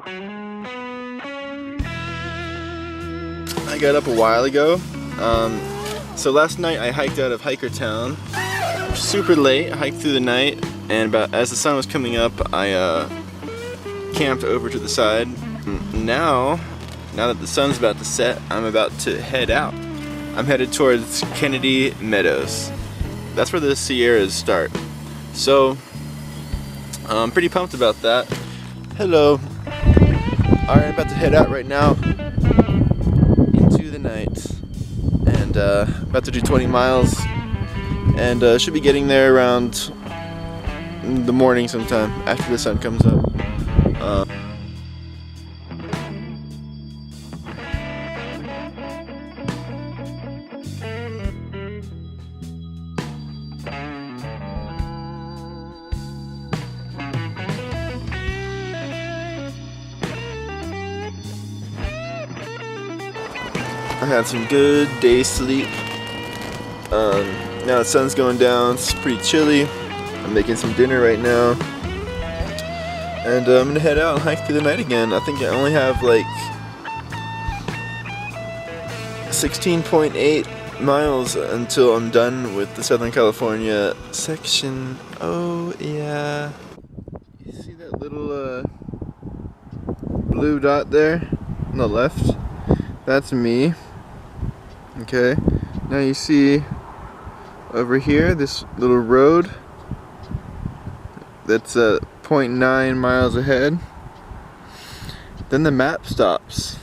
I got up a while ago. So last night I hiked out of Hikertown. Super late, I hiked through the night, and as the sun was coming up, I camped over to the side. Now that the sun's about to set, I'm about to head out. I'm headed towards Kennedy Meadows. That's where the Sierras start. So I'm pretty pumped about that. Hello. Alright, about to head out right now into the night, and about to do 20 miles, and should be getting there around the morning sometime after the sun comes up. I had some good day sleep. Now the sun's going down, it's pretty chilly. I'm making some dinner right now. And I'm gonna head out and hike through the night again. I think I only have like 16.8 miles until I'm done with the Southern California section. Oh yeah. You see that little blue dot there on the left? That's me. Okay, now you see over here this little road that's 0.9 miles ahead. Then the map stops.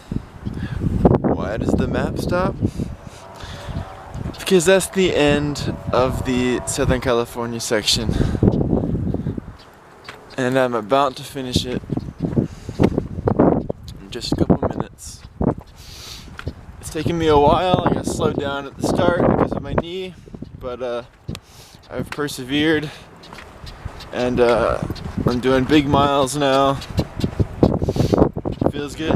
Why does the map stop? Because that's the end of the Southern California section, and I'm about to finish it in just a couple minutes. It's taken me a while. I got slowed down at the start because of my knee, but I've persevered, and I'm doing big miles now. Feels good.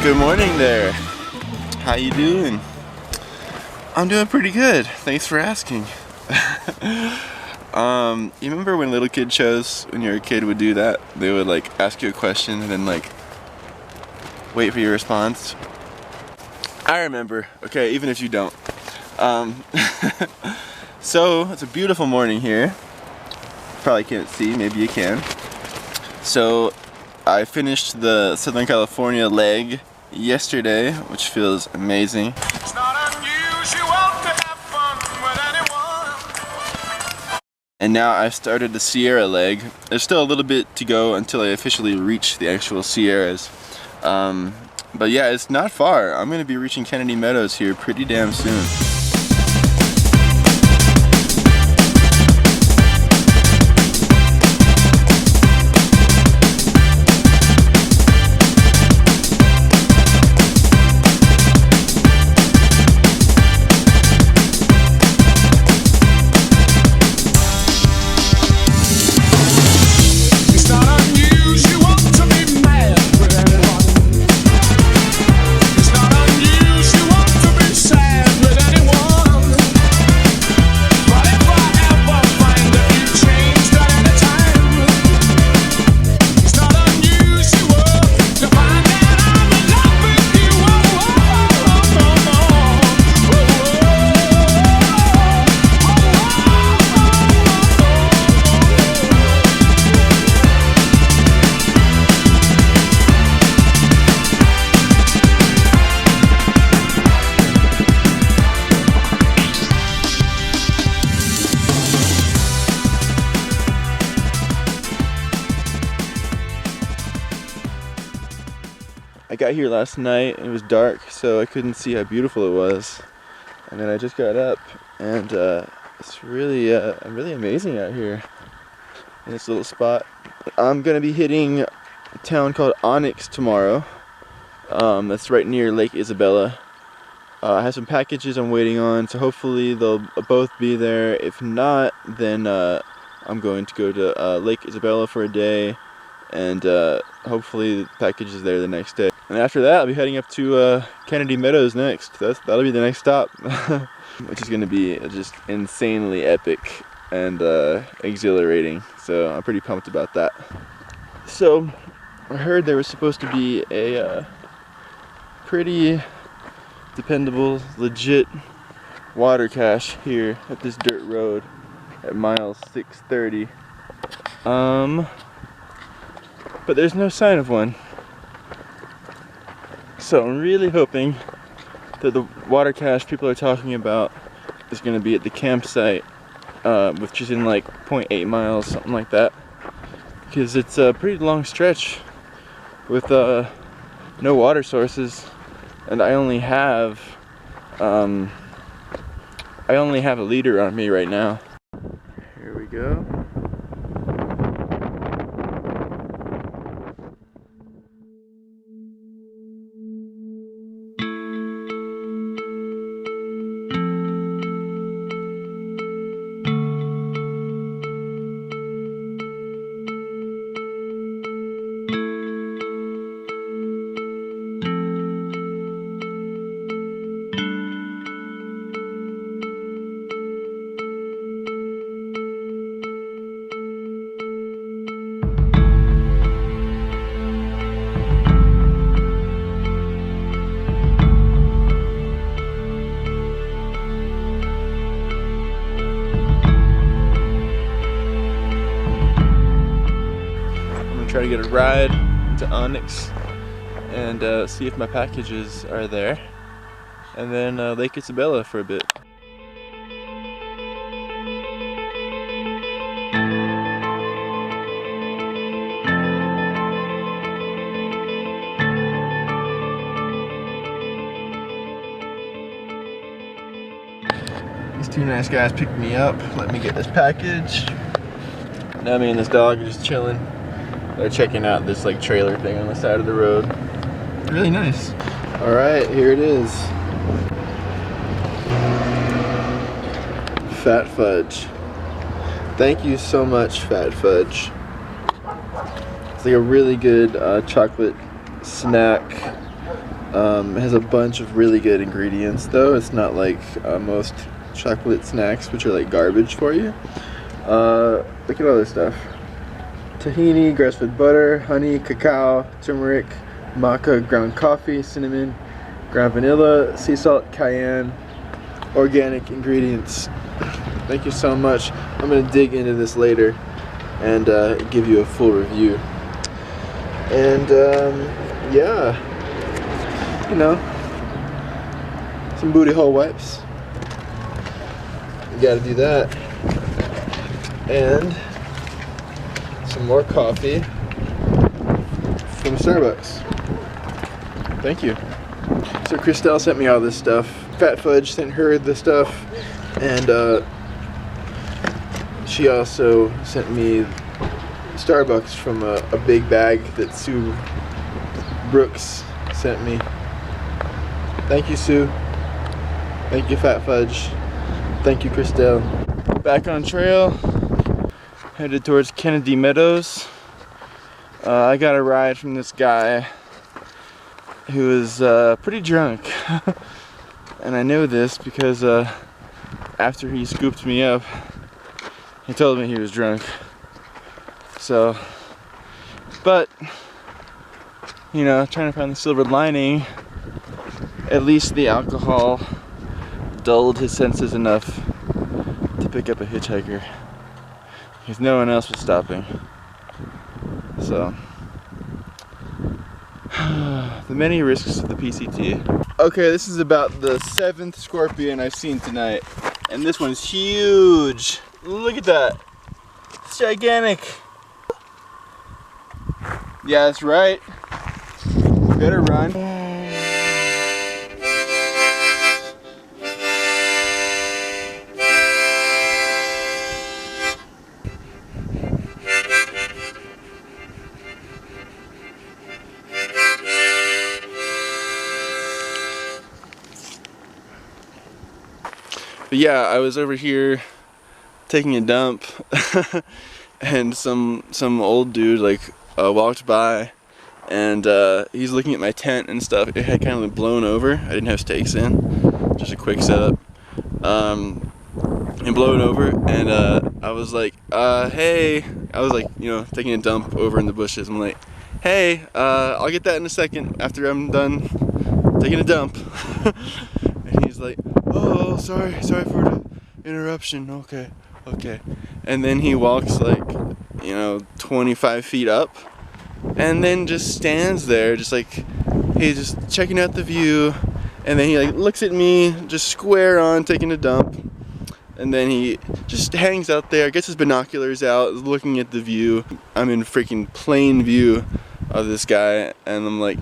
Good morning there. How you doing? I'm doing pretty good. Thanks for asking. You remember when little kid shows, when you're a kid, would do that? They would like ask you a question and then like wait for your response. I remember. Okay, even if you don't. So it's a beautiful morning here. Probably can't see. Maybe you can. So I finished the Southern California leg yesterday, which feels amazing. It's not unusual to have fun with anyone. And now I've started the Sierra leg. There's still a little bit to go until I officially reach the actual Sierras. But yeah, it's not far. I'm going to be reaching Kennedy Meadows here pretty damn soon. I got here last night and it was dark, so I couldn't see how beautiful it was. And then I just got up, and it's really amazing out here in this little spot. I'm gonna be hitting a town called Onyx tomorrow. That's right near Lake Isabella. I have some packages I'm waiting on, so hopefully they'll both be there. If not, then I'm going to go to Lake Isabella for a day, and hopefully the package is there the next day. And after that, I'll be heading up to Kennedy Meadows next. That'll be the next stop, which is going to be just insanely epic and exhilarating. So I'm pretty pumped about that. So I heard there was supposed to be a pretty dependable, legit water cache here at this dirt road at mile 630. But there's no sign of one. So I'm really hoping that the water cache people are talking about is going to be at the campsite, which is in like 0.8 miles, something like that. Because it's a pretty long stretch with no water sources, and I only have a liter on me right now. Here we go. Try to get a ride to Onyx and see if my packages are there, and then Lake Isabella for a bit. These two nice guys picked me up, let me get this package. Now me and this dog are just chilling. They're checking out this like trailer thing on the side of the road. Really nice. All right, here it is. Fat Fudge. Thank you so much, Fat Fudge. It's like a really good chocolate snack. It has a bunch of really good ingredients though. It's not like most chocolate snacks, which are like garbage for you. Look at all this stuff. Tahini, grass-fed butter, honey, cacao, turmeric, maca, ground coffee, cinnamon, ground vanilla, sea salt, cayenne, organic ingredients. Thank you so much. I'm going to dig into this later and give you a full review. And yeah, you know, some booty hole wipes. You got to do that. And some more coffee from Starbucks. Thank you. So Christelle sent me all this stuff. Fat Fudge sent her the stuff, and she also sent me Starbucks from a big bag that Sue Brooks sent me. Thank you, Sue. Thank you, Fat Fudge. Thank you, Christelle. Back on trail. Headed towards Kennedy Meadows. I got a ride from this guy who was pretty drunk. And I know this because after he scooped me up, he told me he was drunk. So, but, you know, trying to find the silver lining, at least the alcohol dulled his senses enough to pick up a hitchhiker. Because no one else was stopping. So, the many risks of the PCT. Okay, this is about the 7th scorpion I've seen tonight. And this one's huge. Look at that. It's gigantic. Yeah, that's right. Better run. But yeah, I was over here taking a dump and some old dude like walked by and he's looking at my tent and stuff. It had kind of blown over. I didn't have stakes in, just a quick setup. And blow it over, and I was like, hey, I was like, you know, taking a dump over in the bushes. I'm like, hey, I'll get that in a second after I'm done taking a dump. And he's like, oh, sorry for the interruption. Okay. And then he walks like, you know, 25 feet up, and then just stands there, just like, he's just checking out the view, and then he like looks at me, just square on, taking a dump. And then he just hangs out there, gets his binoculars out, looking at the view. I'm in freaking plain view of this guy, and I'm like,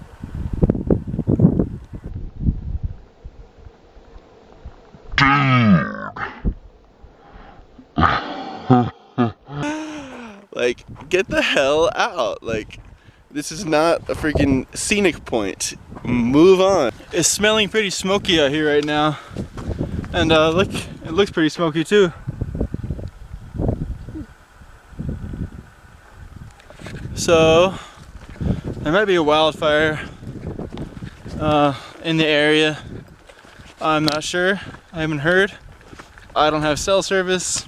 like, get the hell out. Like, this is not a freaking scenic point. Move on. It's smelling pretty smoky out here right now. And look, it looks pretty smoky too. So there might be a wildfire in the area. I'm not sure. I haven't heard. I don't have cell service,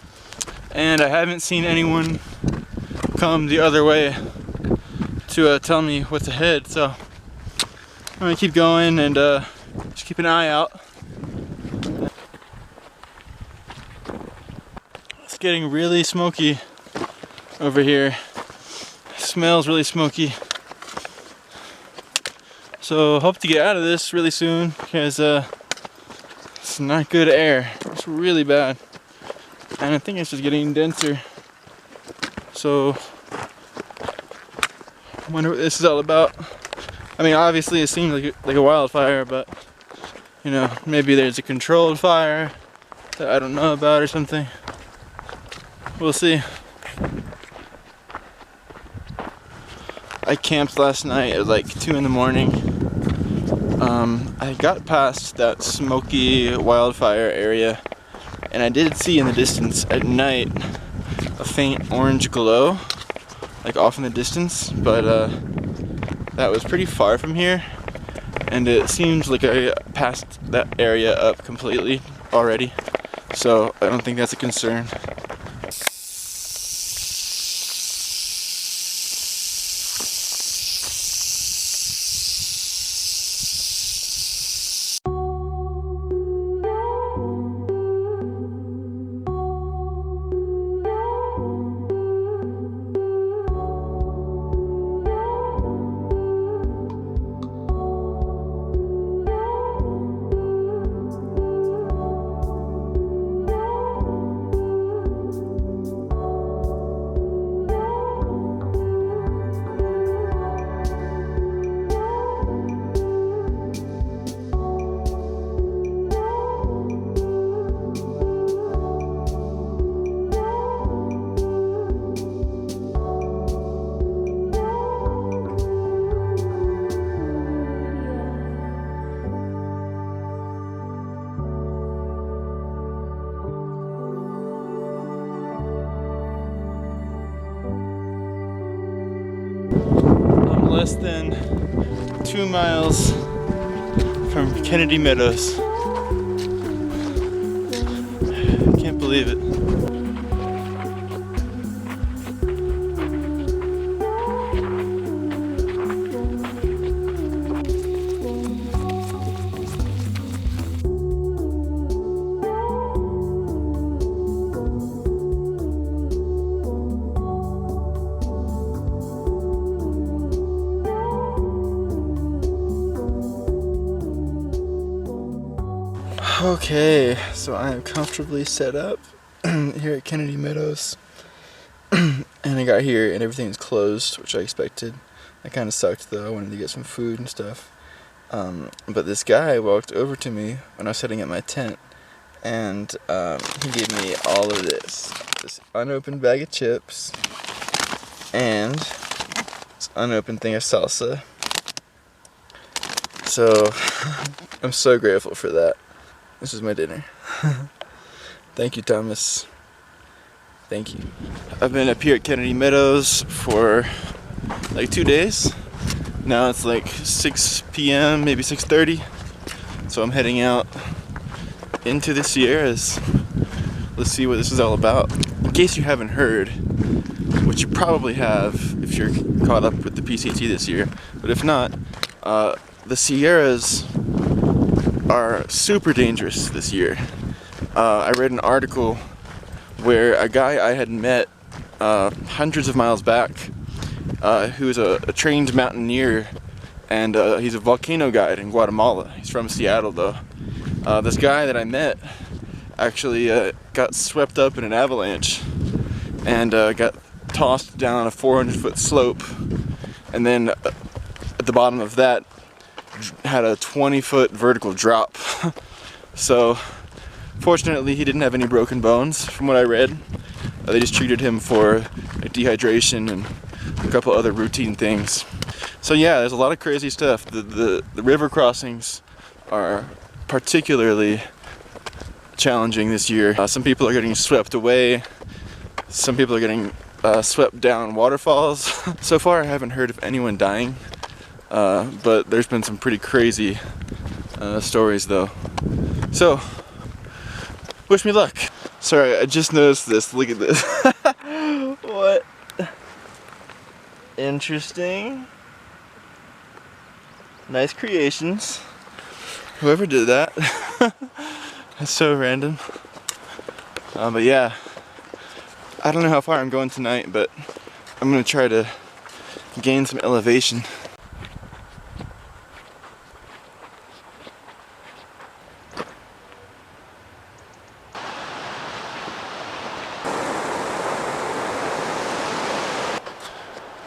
and I haven't seen anyone come the other way to tell me what's ahead. So I'm gonna keep going and just keep an eye out. It's getting really smoky over here. It smells really smoky. So hope to get out of this really soon, because it's not good air. It's really bad. And I think it's just getting denser. So I wonder what this is all about. I mean, obviously it seems like a wildfire, but you know, maybe there's a controlled fire that I don't know about or something. We'll see. I camped last night at like 2 in the morning. I got past that smoky wildfire area, and I did see in the distance at night a faint orange glow, like off in the distance, but that was pretty far from here, and it seems like I passed that area up completely already, so I don't think that's a concern. I'm less than 2 miles from Kennedy Meadows. Can't believe it. Okay, so I am comfortably set up here at Kennedy Meadows, and I got here and everything is closed, which I expected. That kind of sucked though. I wanted to get some food and stuff, but this guy walked over to me when I was setting up my tent, and he gave me all of this unopened bag of chips and this unopened thing of salsa. So I'm so grateful for that. This is my dinner. Thank you, Thomas. Thank you. I've been up here at Kennedy Meadows for like 2 days. Now it's like 6 p.m., maybe 6:30. So I'm heading out into the Sierras. Let's see what this is all about. In case you haven't heard, which you probably have if you're caught up with the PCT this year, but if not, the Sierras are super dangerous this year. I read an article where a guy I had met hundreds of miles back, who's a trained mountaineer, and he's a volcano guide in Guatemala. He's from Seattle though. This guy that I met actually got swept up in an avalanche and got tossed down a 400-foot slope, and then at the bottom of that had a 20-foot vertical drop. So fortunately he didn't have any broken bones from what I read. They just treated him for dehydration and a couple other routine things. So yeah, there's a lot of crazy stuff. The river crossings are particularly challenging this year. Some people are getting swept away. Some people are getting swept down waterfalls. So far I haven't heard of anyone dying, but there's been some pretty crazy stories though. So wish me luck. Sorry, I just noticed this. Look at this. What? Interesting. Nice creations. Whoever did that. That's so random. But yeah, I don't know how far I'm going tonight, but I'm gonna try to gain some elevation.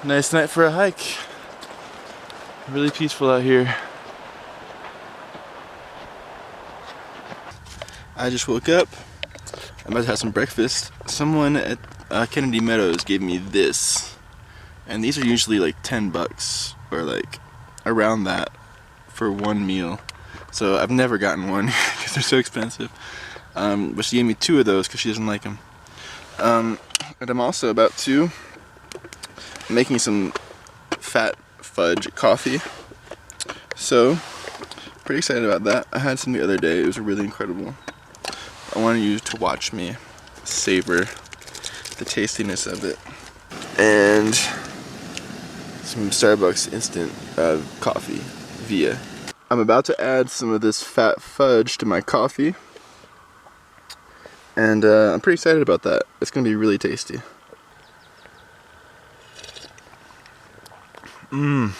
Nice night for a hike. Really peaceful out here. I just woke up. I'm about to have some breakfast. Someone at Kennedy Meadows gave me this, and these are usually like $10 or like around that for one meal. So I've never gotten one because they're so expensive. But she gave me 2 of those because she doesn't like them. And I'm also about to making some fat fudge coffee. So pretty excited about that. I had some the other day. It was really incredible. I want you to watch me savor the tastiness of it. And some Starbucks instant coffee via. I'm about to add some of this fat fudge to my coffee, and I'm pretty excited about that. It's gonna be really tasty. Mmm.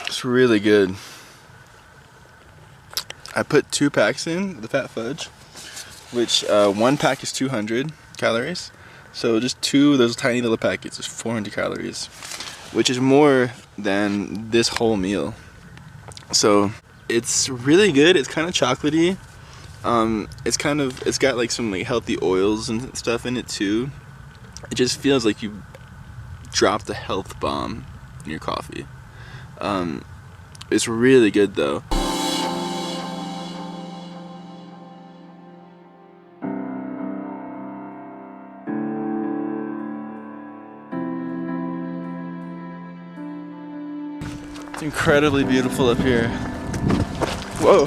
It's really good. I put 2 packs in the fat fudge, which 1 pack is 200 calories. So just 2 of those tiny little packets is 400 calories, which is more than this whole meal. So it's really good. It's kind of chocolatey. It's got like some like healthy oils and stuff in it too. It just feels like you dropped a health bomb in your coffee. It's really good though. It's incredibly beautiful up here. Whoa.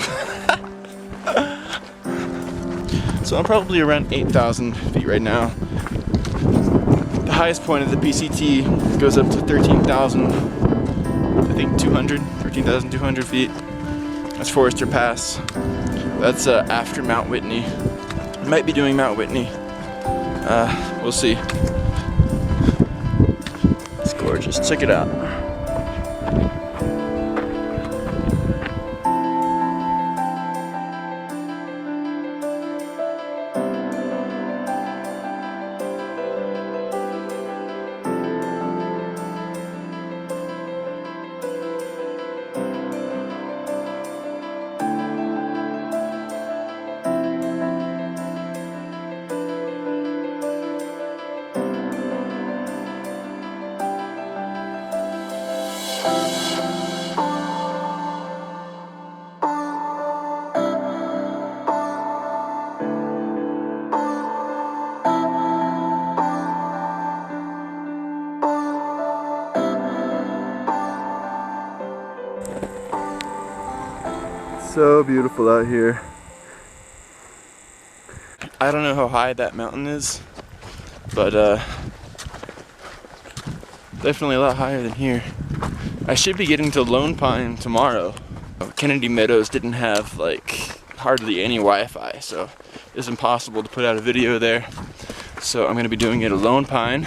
So I'm probably around 8,000 feet right now. The highest point of the PCT goes up to 13,000, I think 13,200 feet. That's Forester Pass. That's after Mount Whitney. I might be doing Mount Whitney. We'll see. It's gorgeous. Check it out. So beautiful out here. I don't know how high that mountain is, but definitely a lot higher than here. I should be getting to Lone Pine tomorrow. Kennedy Meadows didn't have like hardly any Wi-Fi, so it's impossible to put out a video there. So I'm gonna be doing it at Lone Pine.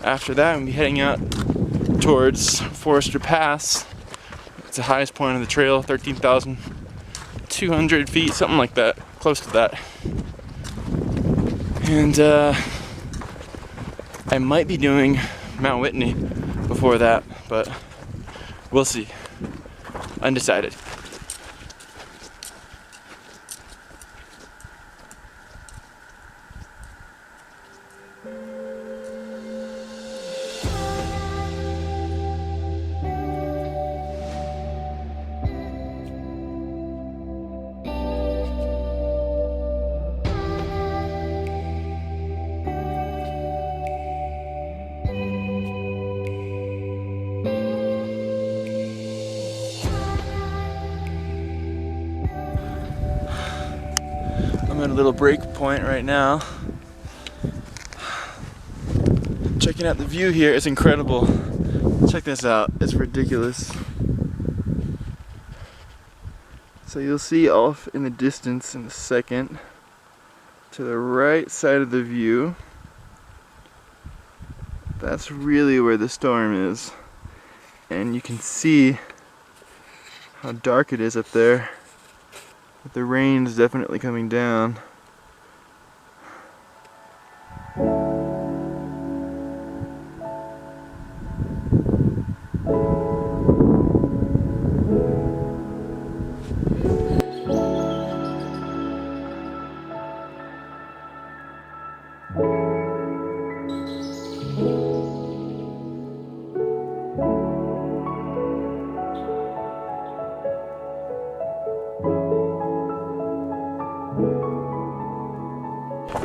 After that, I'm gonna be heading out towards Forester Pass. It's the highest point of the trail, 13,200 feet, something like that, close to that. And I might be doing Mount Whitney before that, but we'll see. Undecided. I'm at a little break point right now. Checking out the view here, it's incredible. Check this out, it's ridiculous. So you'll see off in the distance in a second, to the right side of the view, that's really where the storm is. And you can see how dark it is up there. But the rain is definitely coming down.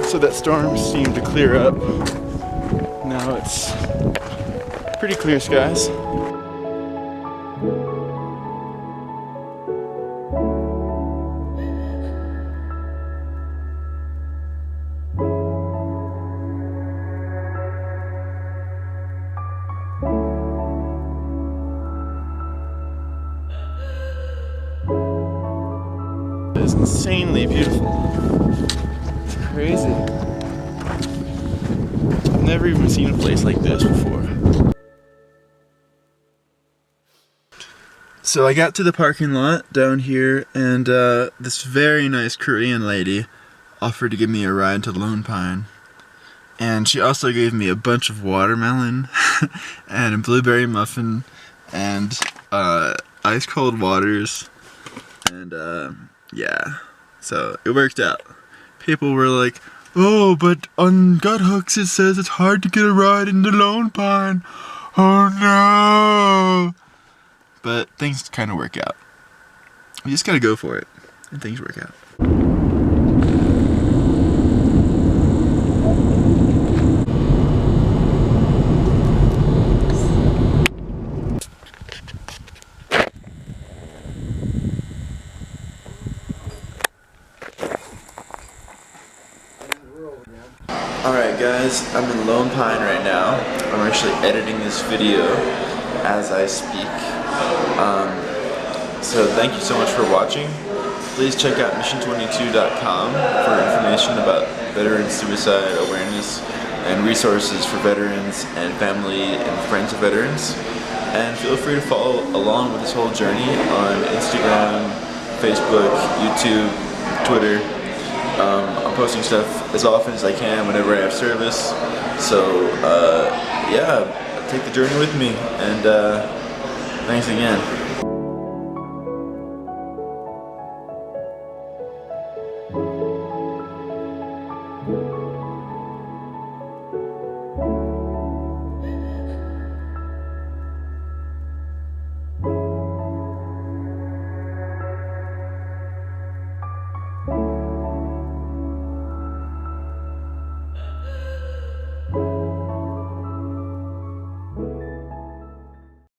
So that storm seemed to clear up. Now it's pretty clear skies. It's insanely beautiful. It's crazy. I've never even seen a place like this before. So I got to the parking lot down here, and this very nice Korean lady offered to give me a ride to Lone Pine. And she also gave me a bunch of watermelon and a blueberry muffin and ice cold waters. And yeah, so it worked out. People were like, oh, but on Gut Hooks it says it's hard to get a ride into Lone Pine. Oh no! But things kind of work out. You just gotta go for it, and things work out. Alright guys, I'm in Lone Pine right now. I'm actually editing this video as I speak. So thank you so much for watching. Please check out mission22.com for information about veteran suicide awareness and resources for veterans and family and friends of veterans. And feel free to follow along with this whole journey on Instagram, Facebook, YouTube, Twitter. I'm posting stuff as often as I can whenever I have service. So yeah, take the journey with me, and thanks again.